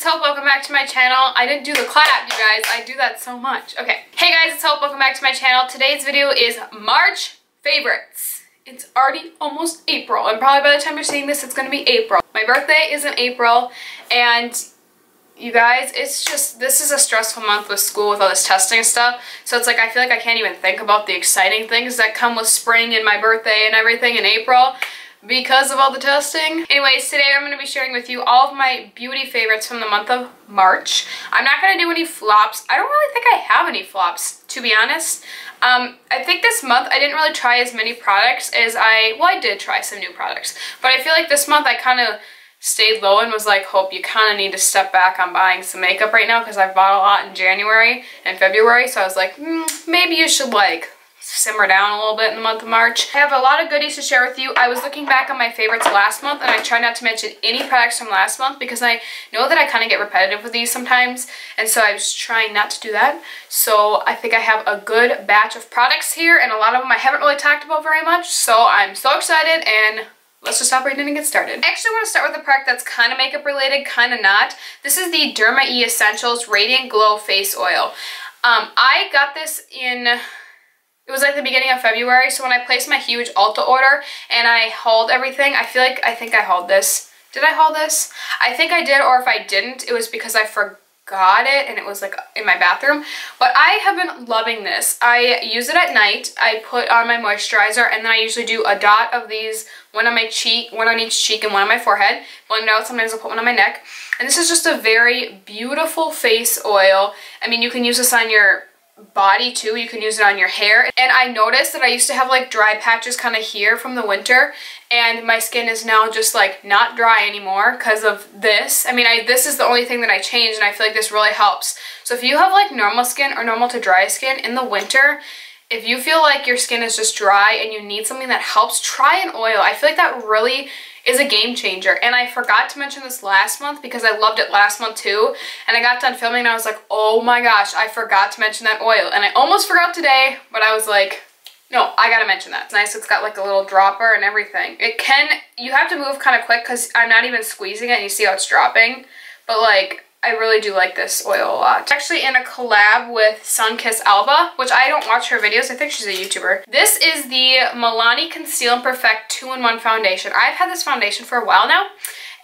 it's Hope. Welcome back to my channel. I didn't do the clap, you guys. I do that so much. Okay. Hey guys, it's Hope. Welcome back to my channel. Today's video is March favorites. It's already almost April, and probably by the time you're seeing this, it's going to be April. My birthday is in April, and you guys, it's just, this is a stressful month with school with all this testing and stuff. So it's like, I feel like I can't even think about the exciting things that come with spring and my birthday and everything in April, because of all the testing. Anyways, today I'm going to be sharing with you all of my beauty favorites from the month of March. I'm not going to do any flops. I don't really think I have any flops, to be honest. I think this month I didn't really try as many products as I did try some new products. But I feel like this month I kind of stayed low and was like, Hope, you kind of need to step back on buying some makeup right now because I've bought a lot in January and February. So I was like, maybe you should like simmer down a little bit in the month of March. I have a lot of goodies to share with you. I was looking back on my favorites last month, and I tried not to mention any products from last month because I know that I kind of get repetitive with these sometimes, and so I was trying not to do that. So I think I have a good batch of products here, and a lot of them I haven't really talked about very much, so I'm so excited, and let's just hop right in and get started. I actually want to start with a product that's kind of makeup related, kind of not. This is the DERMA Essentials Radiant Glow Face Oil. I got this in... It was like the beginning of February, so when I placed my huge Ulta order and I hauled everything, I think I hauled this. Did I haul this? I think I did, or if I didn't, it was because I forgot it and it was like in my bathroom. But I have been loving this. I use it at night. I put on my moisturizer, and then I usually do a dot of these, one on my cheek, one on each cheek, and one on my forehead. Blend it out. Sometimes I'll put one on my neck. And this is just a very beautiful face oil. I mean, you can use this on your body too, you can use it on your hair. And I noticed that I used to have like dry patches kind of here from the winter, and my skin is now just like not dry anymore because of this. I mean, this is the only thing that I changed, and I feel like this really helps. So if you have like normal skin or normal to dry skin in the winter, if you feel like your skin is just dry and you need something that helps, try an oil. I feel like that really is a game changer. And I forgot to mention this last month because I loved it last month too. And I got done filming and I was like, oh my gosh, I forgot to mention that oil. And I almost forgot today, but I was like, no, I gotta mention that. It's nice, it's got like a little dropper and everything. You have to move kind of quick because I'm not even squeezing it and you see how it's dropping. But like, I really do like this oil a lot. It's actually in a collab with Sunkissed Alba, which I don't watch her videos. I think she's a YouTuber. This is the Milani Conceal and Perfect 2-in-1 foundation. I've had this foundation for a while now,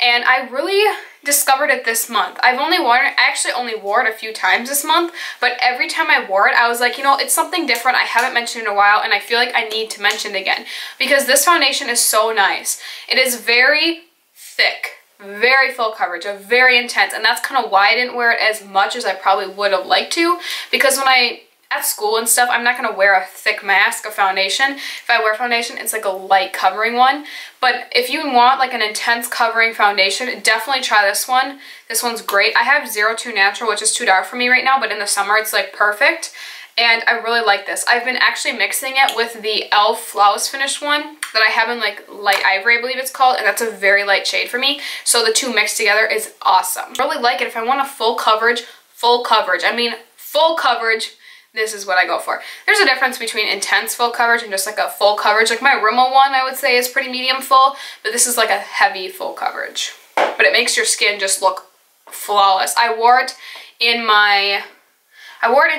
and I really discovered it this month. I've only worn it, I actually only wore it a few times this month, but every time I wore it, I was like, you know, it's something different. I haven't mentioned in a while, and I feel like I need to mention it again because this foundation is so nice. It is very thick. Very full coverage, very intense, and that's kind of why I didn't wear it as much as I probably would have liked to, because when at school and stuff, I'm not going to wear a thick mask of foundation. If I wear foundation, it's like a light covering one. But if you want like an intense covering foundation, definitely try this one. This one's great. I have 02 Natural, which is too dark for me right now, but in the summer it's like perfect. And I really like this. I've been actually mixing it with the e.l.f. Flawless Finish one that I have in like light ivory, I believe it's called, and that's a very light shade for me. So the two mixed together is awesome. I really like it. If I want a full coverage, I mean full coverage, this is what I go for. There's a difference between intense full coverage and just like a full coverage. Like my Rimmel one, I would say, is pretty medium full, but this is like a heavy full coverage. But it makes your skin just look flawless. I wore it in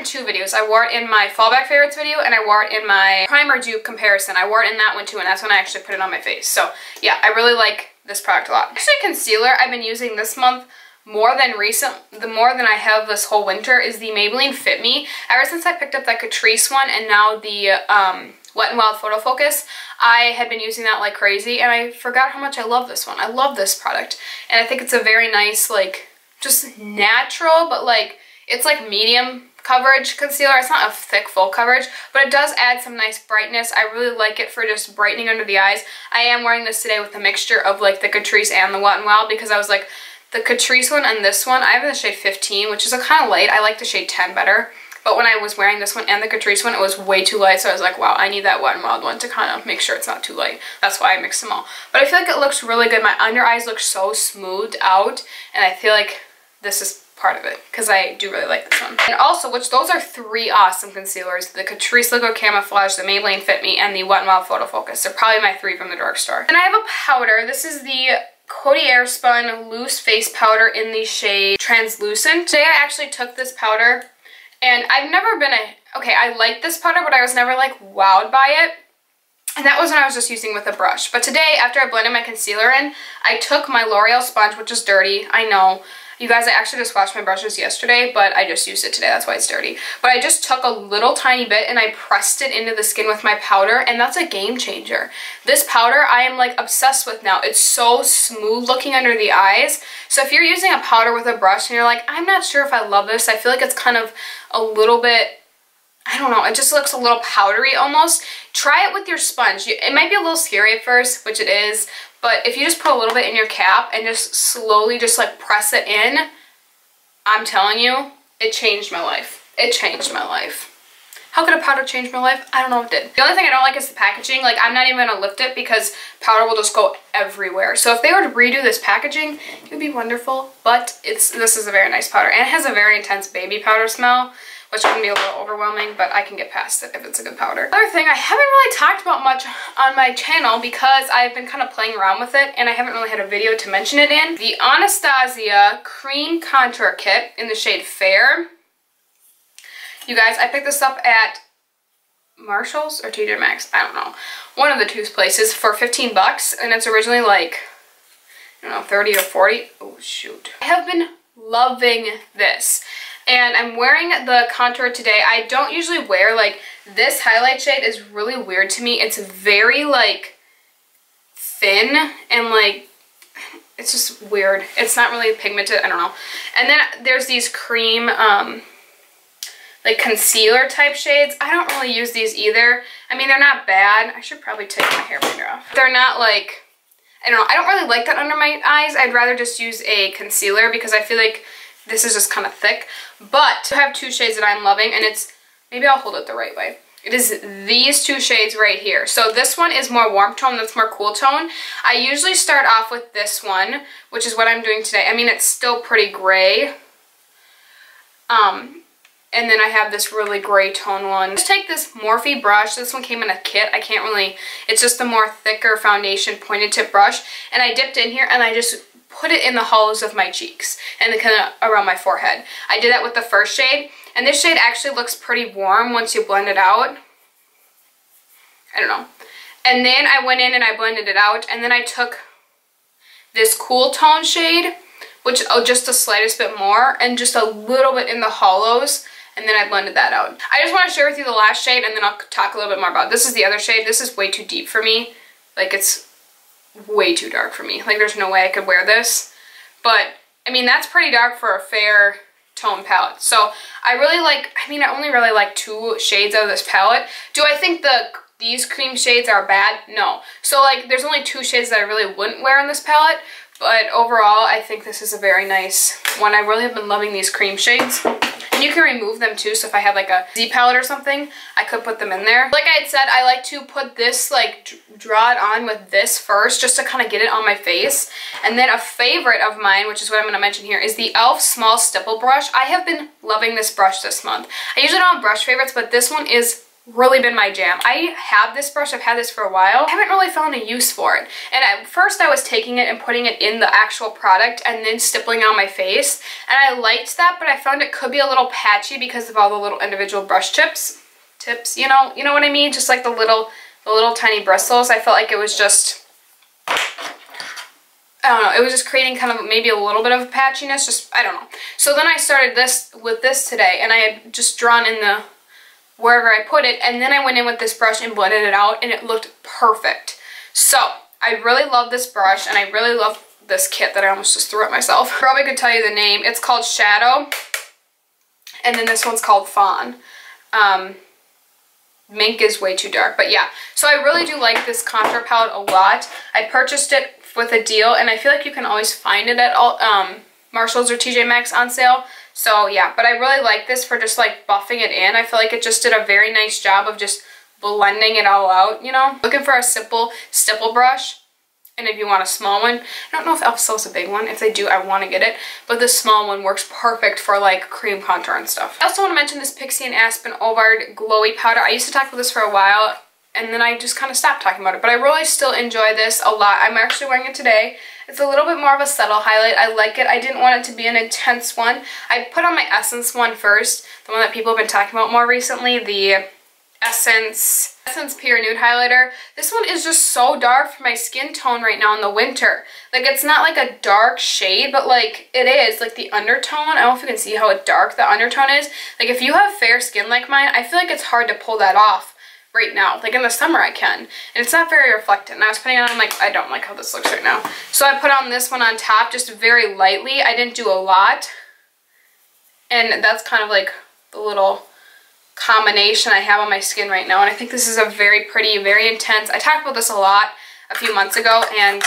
two videos. I wore it in my fallback favorites video, and I wore it in my primer dupe comparison. I wore it in that one too, and that's when I actually put it on my face. So yeah, I really like this product a lot. Actually, concealer I've been using this month more than I have this whole winter is the Maybelline Fit Me. Ever since I picked up that Catrice one and now the Wet n Wild Photo Focus, I had been using that like crazy, and I forgot how much I love this one. I love this product, and I think it's a very nice, like, just natural, but like, it's like medium coverage concealer. It's not a thick full coverage, but it does add some nice brightness. I really like it for just brightening under the eyes. I am wearing this today with a mixture of like the Catrice and the Wet n Wild because I was like, the Catrice one and this one, I have the shade 15, which is a kind of light. I like the shade 10 better, but when I was wearing this one and the Catrice one, it was way too light, so I was like, wow, I need that Wet n Wild one to kind of make sure it's not too light. That's why I mixed them all. But I feel like it looks really good. My under eyes look so smoothed out, and I feel like this is part of it because I do really like this one. And also, which those are three awesome concealers: the Catrice Liquid Camouflage, the Maybelline Fit Me, and the Wet n Wild Photo Focus. They're probably my three from the drugstore. And I have a powder. This is the Coty Airspun Loose Face Powder in the shade Translucent. Today I actually took this powder, and I've never been okay, I like this powder, but I was never like wowed by it. And that was when I was just using with a brush. But today, after I blended my concealer in, I took my L'Oreal sponge, which is dirty, I know. You guys, I actually just washed my brushes yesterday, but I just used it today, that's why it's dirty. But I just took a little tiny bit and I pressed it into the skin with my powder, and that's a game changer. This powder I am like obsessed with now. It's so smooth looking under the eyes. So if you're using a powder with a brush and you're like, I'm not sure if I love this, I feel like it's kind of a little bit, I don't know, it just looks a little powdery almost. Try it with your sponge. It might be a little scary at first, which it is, but if you just put a little bit in your cap and just slowly just like press it in, I'm telling you, it changed my life. It changed my life. How could a powder change my life? I don't know if it did. The only thing I don't like is the packaging. Like, I'm not even gonna lift it because powder will just go everywhere. So if they were to redo this packaging, it would be wonderful. But this is a very nice powder, and it has a very intense baby powder smell, which can be a little overwhelming, but I can get past it if it's a good powder. Another thing I haven't really talked about much on my channel because I've been kind of playing around with it and I haven't really had a video to mention it in. The Anastasia Cream Contour Kit in the shade Fair. You guys, I picked this up at Marshall's or TJ Maxx, I don't know. One of the two places for 15 bucks, and it's originally like, I don't know, 30 or 40. Oh shoot. I have been loving this. And I'm wearing the contour today. I don't usually wear, like, this highlight shade is really weird to me. It's very, like, thin and, like, it's just weird. It's not really pigmented, I don't know. And then there's these cream, like, concealer type shades. I don't really use these either. I mean, they're not bad. I should probably take my hair binder off. They're not, like, I don't know. I don't really like that under my eyes. I'd rather just use a concealer because I feel like this is just kind of thick. But I have two shades that I'm loving, and it's, maybe I'll hold it the right way. It is these two shades right here. So this one is more warm tone, that's more cool tone. I usually start off with this one, which is what I'm doing today. I mean, it's still pretty gray. And then I have this really gray tone one. Just take this Morphe brush. This one came in a kit. I can't really, it's just a more thicker foundation pointed tip brush. And I dipped in here and I just put it in the hollows of my cheeks and then kind of around my forehead. I did that with the first shade, and this shade actually looks pretty warm once you blend it out. I don't know. And then I went in and I blended it out, and then I took this cool tone shade, which just the slightest bit more, and just a little bit in the hollows, and then I blended that out. I just want to share with you the last shade, and then I'll talk a little bit more about it. This is the other shade. This is way too deep for me. Like, it's way too dark for me. Like, there's no way I could wear this. But I mean, that's pretty dark for a fair tone palette. So I really like, I mean, I only really like two shades out of this palette. Do I think these cream shades are bad? No. So like, there's only two shades that I really wouldn't wear in this palette. But overall, I think this is a very nice one. I really have been loving these cream shades. And you can remove them too, so if I had like a Z palette or something, I could put them in there. Like I had said, I like to put this, like, draw it on with this first, just to kind of get it on my face. And then a favorite of mine, which is what I'm going to mention here, is the e.l.f. Small Stipple brush. I have been loving this brush this month. I usually don't have brush favorites, but this one is really been my jam. I have this brush, I've had this for a while. I haven't really found a use for it. And at first I was taking it and putting it in the actual product and then stippling on my face. And I liked that, but I found it could be a little patchy because of all the little individual brush tips, you know what I mean? Just like the little tiny bristles. I felt like it was just, I don't know, it was just creating kind of maybe a little bit of patchiness, just, I don't know. So then I started with this today, and I had just drawn in the wherever I put it, and then I went in with this brush and blended it out, and it looked perfect. So I really love this brush, and I really love this kit that I almost just threw at myself. Probably could tell you the name. It's called Shadow, and then this one's called Fawn. Mink is way too dark, but yeah. So I really do like this contour palette a lot. I purchased it with a deal, and I feel like you can always find it at all Marshall's or TJ Maxx on sale. So yeah, but I really like this for just like buffing it in. I feel like it just did a very nice job of just blending it all out, you know. Looking for a simple stipple brush, and if you want a small one, I don't know if e.l.f. sells a big one. If they do, I want to get it, but the small one works perfect for like cream contour and stuff. I also want to mention this Pixi and Aspyn Ovard Glowy powder. I used to talk about this for a while, and then I just kind of stopped talking about it, but I really still enjoy this a lot. I'm actually wearing it today, It's a little bit more of a subtle highlight. I like it. I didn't want it to be an intense one. I put on my Essence one first, the one that people have been talking about more recently, the Essence Pure Nude Highlighter. This one is just so dark for my skin tone right now in the winter. Like, it's not like a dark shade, but like it is, like the undertone. I don't know if you can see how dark the undertone is. Like, if you have fair skin like mine, I feel like it's hard to pull that off right now. Like in the summer I can. And it's not very reflectant. And I was putting it on, I'm like, I don't like how this looks right now. So I put on this one on top just very lightly. I didn't do a lot. And that's kind of like the little combination I have on my skin right now, and I think this is a very pretty, very intense. I talked about this a lot a few months ago, and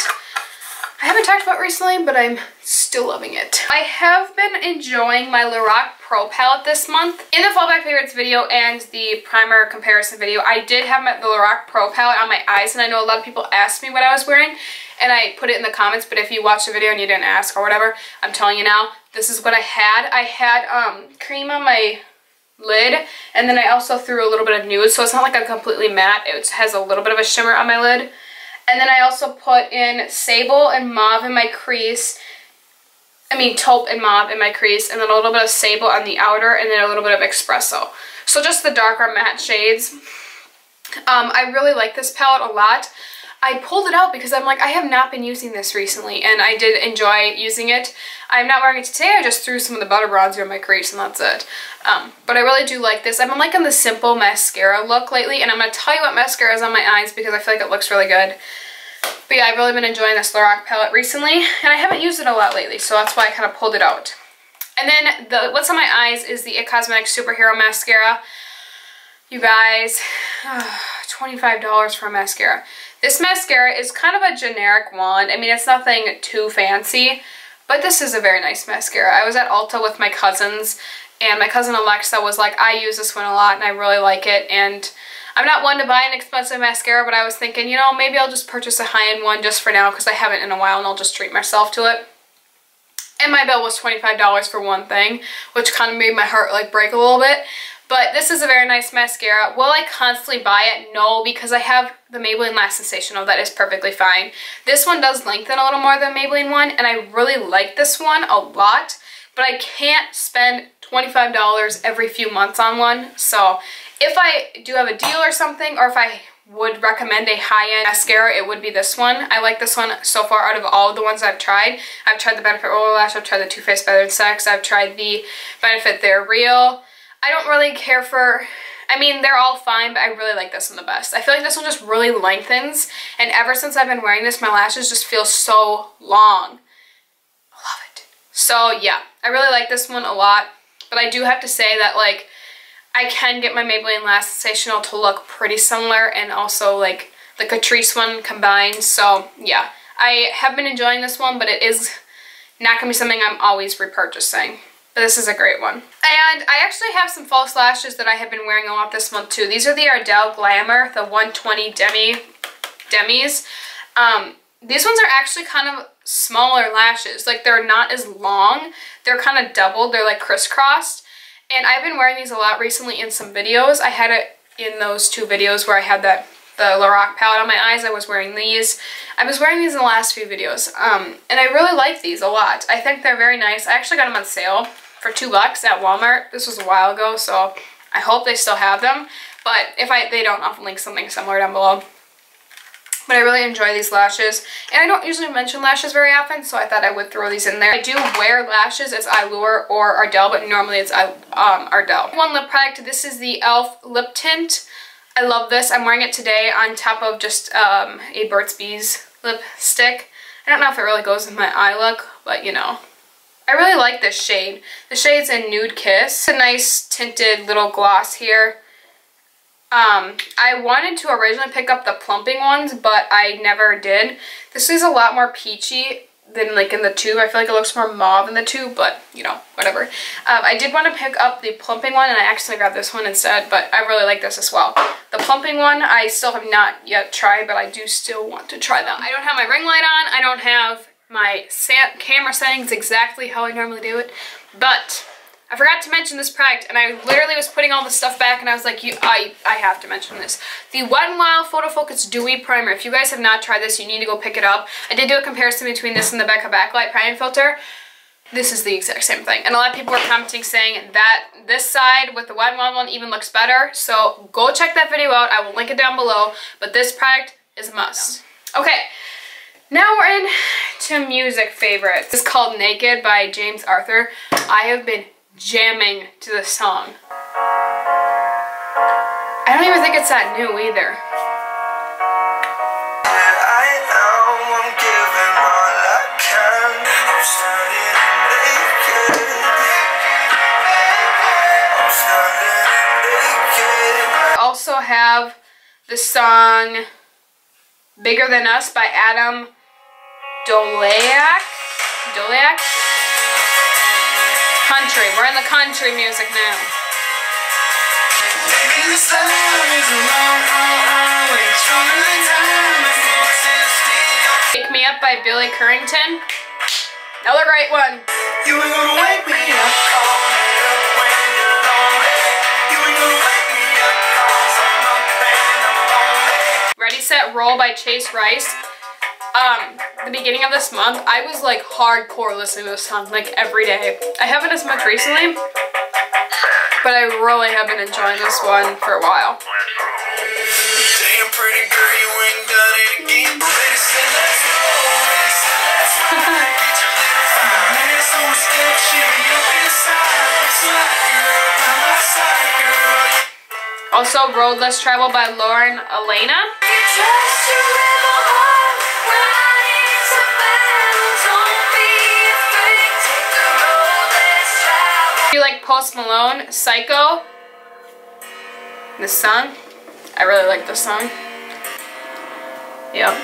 I haven't talked about it recently, but I'm still loving it. I have been enjoying my Lorac Pro Palette this month. In the fallback favorites video and the primer comparison video, I did have the Lorac Pro Palette on my eyes, and I know a lot of people asked me what I was wearing, and I put it in the comments, but if you watched the video and you didn't ask or whatever, I'm telling you now, this is what I had. I had cream on my lid, and then I also threw a little bit of nude, so it's not like a completely matte. It has a little bit of a shimmer on my lid. And then I also put in sable and mauve in my crease. Taupe and mauve in my crease, and then a little bit of sable on the outer, and then a little bit of espresso. So just the darker matte shades. I really like this palette a lot. I pulled it out because I'm like, I have not been using this recently, and I did enjoy using it. I'm not wearing it today. I just threw some of the butter bronzer in my crease, and that's it. But I really do like this. I've been liking the simple mascara look lately, and I'm going to tell you what mascara is on my eyes because I feel like it looks really good. But yeah, I've really been enjoying this Lorac palette recently, and I haven't used it a lot lately, so that's why I kind of pulled it out. And then what's on my eyes is the It Cosmetics Superhero Mascara. You guys, $25 for a mascara. This mascara is kind of a generic one. It's nothing too fancy, but this is a very nice mascara. I was at Ulta with my cousins, and my cousin Alexa was like, I use this one a lot, and I really like it, and I'm not one to buy an expensive mascara, but I was thinking, you know, maybe I'll just purchase a high-end one just for now, because I haven't in a while, and I'll just treat myself to it. And my bill was $25 for one thing, which kind of made my heart like break a little bit. But this is a very nice mascara. Will I constantly buy it? No, because I have the Maybelline Lash Sensational. That is perfectly fine. This one does lengthen a little more than the Maybelline one, and I really like this one a lot. But I can't spend $25 every few months on one. So if I do have a deal or something, or if I would recommend a high-end mascara, it would be this one. I like this one so far out of all of the ones I've tried. I've tried the Benefit Roller Lash, I've tried the Too Faced Better Than Sex, I've tried the Benefit They're Real. I don't really care for, they're all fine, but I really like this one the best. I feel like this one just really lengthens, and ever since I've been wearing this, my lashes just feel so long. I love it. So yeah, I really like this one a lot, but I do have to say that, like, I can get my Maybelline Lash Sensational to look pretty similar, and also like the Catrice one combined. So yeah, I have been enjoying this one, but it is not gonna be something I'm always repurchasing. But this is a great one. And I actually have some false lashes that I have been wearing a lot this month too. These are the Ardell Glamour, the 120 Demis. These ones are actually kind of smaller lashes. Like, they're not as long. They're kind of doubled. They're like crisscrossed. And I've been wearing these a lot recently in some videos. I had it in those two videos where I had the Lorac palette on my eyes. I was wearing these. I was wearing these in the last few videos. And I really like these a lot. I think they're very nice. I actually got them on sale for $2 at Walmart. This was a while ago, so I hope they still have them. But if they don't, I'll link something similar down below. But I really enjoy these lashes. And I don't usually mention lashes very often, so I thought I would throw these in there. I do wear lashes as Allure or Ardell, but normally it's Ardell. One lip product, this is the e.l.f. Lip Tint. I love this. I'm wearing it today on top of just a Burt's Bees lipstick. I don't know if it really goes with my eye look, but you know. I really like this shade. The shade's in Nude Kiss. It's a nice tinted little gloss here. I wanted to originally pick up the plumping ones, but I never did. This is a lot more peachy than like in the tube. I feel like it looks more mauve in the tube, but you know, whatever. I did want to pick up the plumping one, and I accidentally grabbed this one instead, but I really like this as well. The plumping one I still have not yet tried, but I do still want to try them. I don't have my ring light on. I don't have my camera settings exactly how I normally do it, but I forgot to mention this product, and I literally was putting all the stuff back, and I was like, I have to mention this. The Wet n Wild Photo Focus Dewy Primer. If you guys have not tried this, you need to go pick it up. I did do a comparison between this and the Becca Backlight Priming Filter. This is the exact same thing. And a lot of people were commenting saying that this side with the Wet n Wild one even looks better. So go check that video out. I will link it down below. But this product is a must. Okay, now we're into music favorites. This is called Naked by James Arthur. I have been jamming to this song. I don't even think it's that new either. I also have the song Bigger Than Us by Doleac. Country. We're in the country music now. Wake Me Up by Billy Currington. Another great one. You ain't gonna wake me up. Ready, Set, Roll by Chase Rice. The beginning of this month, I was like hardcore listening to this song like every day. I haven't as much recently, but I really have been enjoying this one for a while. Damn pretty girl, you ain't done it again. Also, Road Less Traveled by Alaina. You like Post Malone, Psycho. This song, I really like this song. Yep.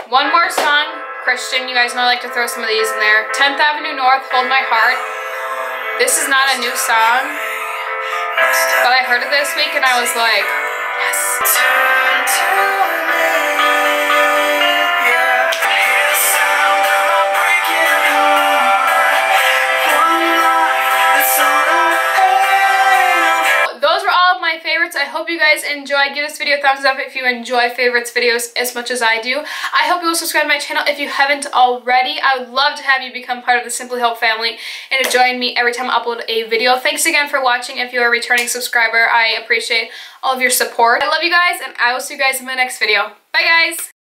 One more song, Christian. You guys know I like to throw some of these in there. 10th Avenue North, Hold My Heart. This is not a new song, but I heard it this week and I was like, yes. I hope you guys enjoyed. Give this video a thumbs up if you enjoy favorites videos as much as I do. I hope you will subscribe to my channel if you haven't already. I would love to have you become part of the Simply Hope family and to join me every time I upload a video. Thanks again for watching. If you're a returning subscriber, I appreciate all of your support. I love you guys, and I will see you guys in my next video. Bye guys!